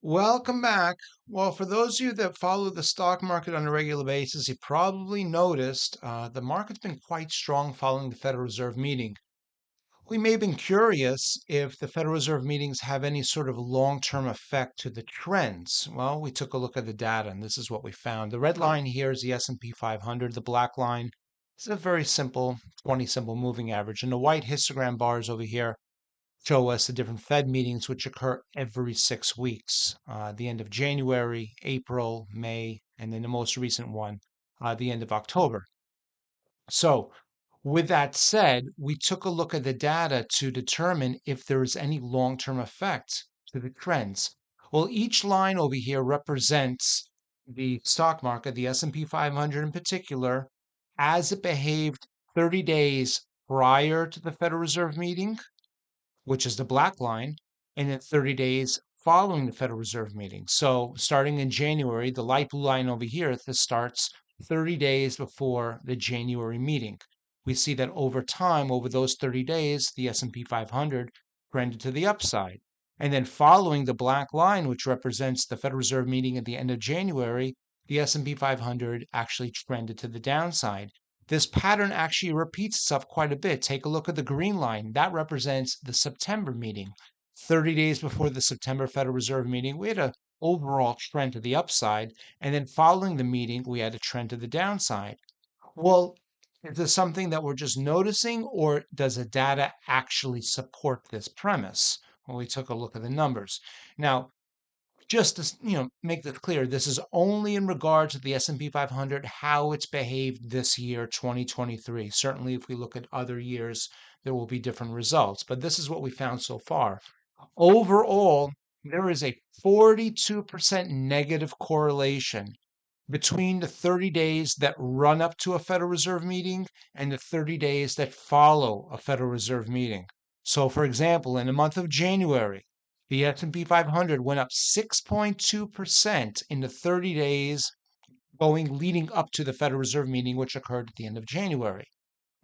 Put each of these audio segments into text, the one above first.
Welcome back. Well, for those of you that follow the stock market on a regular basis, you probably noticed the market's been quite strong following the Federal Reserve meeting. We may have been curious if the Federal Reserve meetings have any sort of long-term effect to the trends. Well, we took a look at the data, and this is what we found. The red line here is the S&P 500. The black line is a very simple 20 simple moving average, and the white histogram bars over here show us the different Fed meetings which occur every 6 weeks, the end of January, April, May, and then the most recent one, the end of October. So, with that said, we took a look at the data to determine if there is any long-term effect to the trends. Well, each line over here represents the stock market, the S&P 500 in particular, as it behaved 30 days prior to the Federal Reserve meeting, which is the black line, and then 30 days following the Federal Reserve meeting. So starting in January, the light blue line over here, this starts 30 days before the January meeting. We see that over time, over those 30 days, the S&P 500 trended to the upside. And then following the black line, which represents the Federal Reserve meeting at the end of January, the S&P 500 actually trended to the downside. This pattern actually repeats itself quite a bit. Take a look at the green line. That represents the September meeting. 30 days before the September Federal Reserve meeting, we had an overall trend to the upside. And then following the meeting, we had a trend to the downside. Well, is this something that we're just noticing, or does the data actually support this premise? Well, we took a look at the numbers. Now, just to make this clear, this is only in regard to the S&P 500, how it's behaved this year, 2023. Certainly, if we look at other years, there will be different results, but this is what we found so far. Overall, there is a 42% negative correlation between the 30 days that run up to a Federal Reserve meeting and the 30 days that follow a Federal Reserve meeting. So, for example, in the month of January, the S&P 500 went up 6.2% in the 30 days leading up to the Federal Reserve meeting, which occurred at the end of January.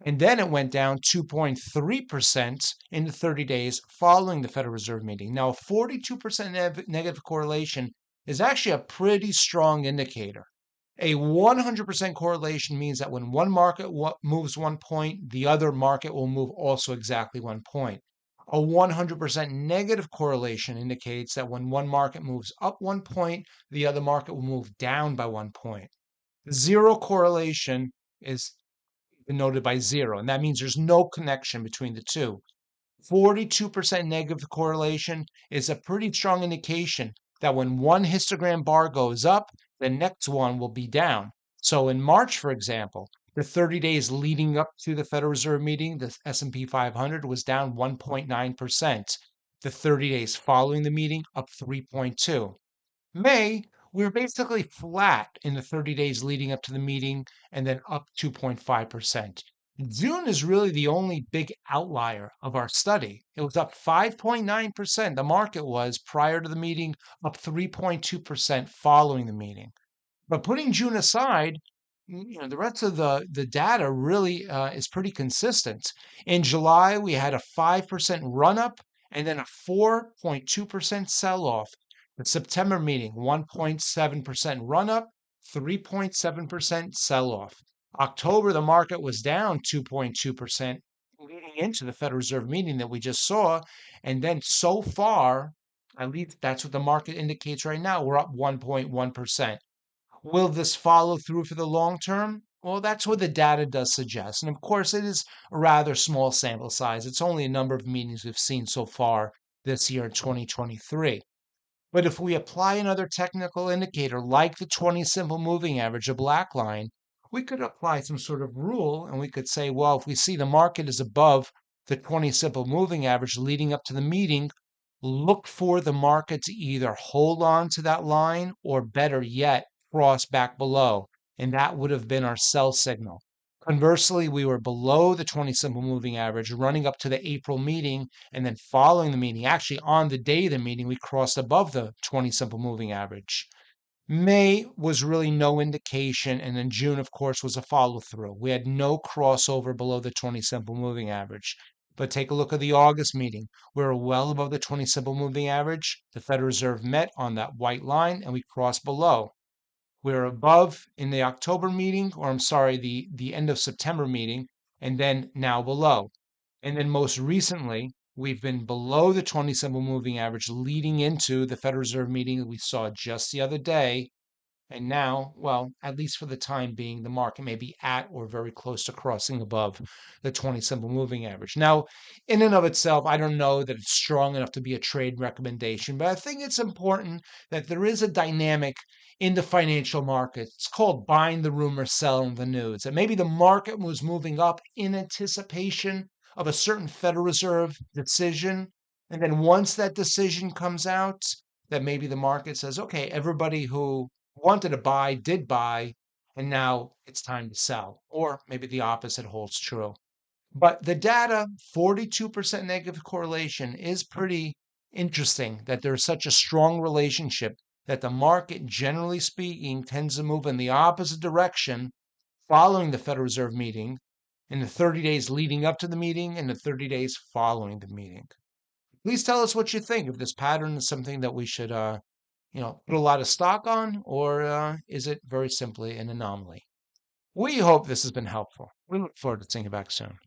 And then it went down 2.3% in the 30 days following the Federal Reserve meeting. Now, a 42% negative correlation is actually a pretty strong indicator. A 100% correlation means that when one market moves 1 point, the other market will move also exactly 1 point. A 100% negative correlation indicates that when one market moves up 1 point, the other market will move down by 1 point. Zero correlation is denoted by zero, and that means there's no connection between the two. 42% negative correlation is a pretty strong indication that when one histogram bar goes up, the next one will be down. So in March, for example, the 30 days leading up to the Federal Reserve meeting, the S&P 500 was down 1.9%. The 30 days following the meeting, up 3.2. May, we were basically flat in the 30 days leading up to the meeting and then up 2.5%. June is really the only big outlier of our study. It was up 5.9%. The market was prior to the meeting, up 3.2% following the meeting. But putting June aside, the rest of the data really is pretty consistent. In July, we had a 5% run up and then a 4.2% sell off. The September meeting, 1.7% run up, 3.7% sell off. October, the market was down 2.2% leading into the Federal Reserve meeting that we just saw. And then so far, at least that's what the market indicates right now, we're up 1.1%. Will this follow through for the long term? Well, that's what the data does suggest. And of course, it is a rather small sample size. It's only a number of meetings we've seen so far this year in 2023. But if we apply another technical indicator like the 20 simple moving average, a black line, we could apply some sort of rule and we could say, well, if we see the market is above the 20 simple moving average leading up to the meeting, look for the market to either hold on to that line or better yet, cross back below. And that would have been our sell signal. Conversely, we were below the 20 simple moving average running up to the April meeting, and then following the meeting, actually on the day of the meeting, we crossed above the 20 simple moving average. May was really no indication, and then June, of course, was a follow through. We had no crossover below the 20 simple moving average. But take a look at the August meeting. We're well above the 20 simple moving average. The Federal Reserve met on that white line and we crossed below. We're above in the October meeting, or I'm sorry, the end of September meeting, and then now below. And then most recently, we've been below the 20 simple moving average leading into the Federal Reserve meeting that we saw just the other day. And now, well, at least for the time being, the market may be at or very close to crossing above the 20 simple moving average. Now, in and of itself, I don't know that it's strong enough to be a trade recommendation, but I think it's important that there is a dynamic in the financial market. It's called buying the rumor, selling the news. And maybe the market was moving up in anticipation of a certain Federal Reserve decision. And then once that decision comes out, that maybe the market says, okay, everybody who wanted to buy did buy, and now it's time to sell. Or maybe the opposite holds true. But the data, 42% negative correlation, is pretty interesting that there's such a strong relationship that the market, generally speaking, tends to move in the opposite direction following the Federal Reserve meeting in the 30 days leading up to the meeting and the 30 days following the meeting. Please tell us what you think. If this pattern is something that we should put a lot of stock on, or is it very simply an anomaly? We hope this has been helpful. We look forward to seeing you back soon.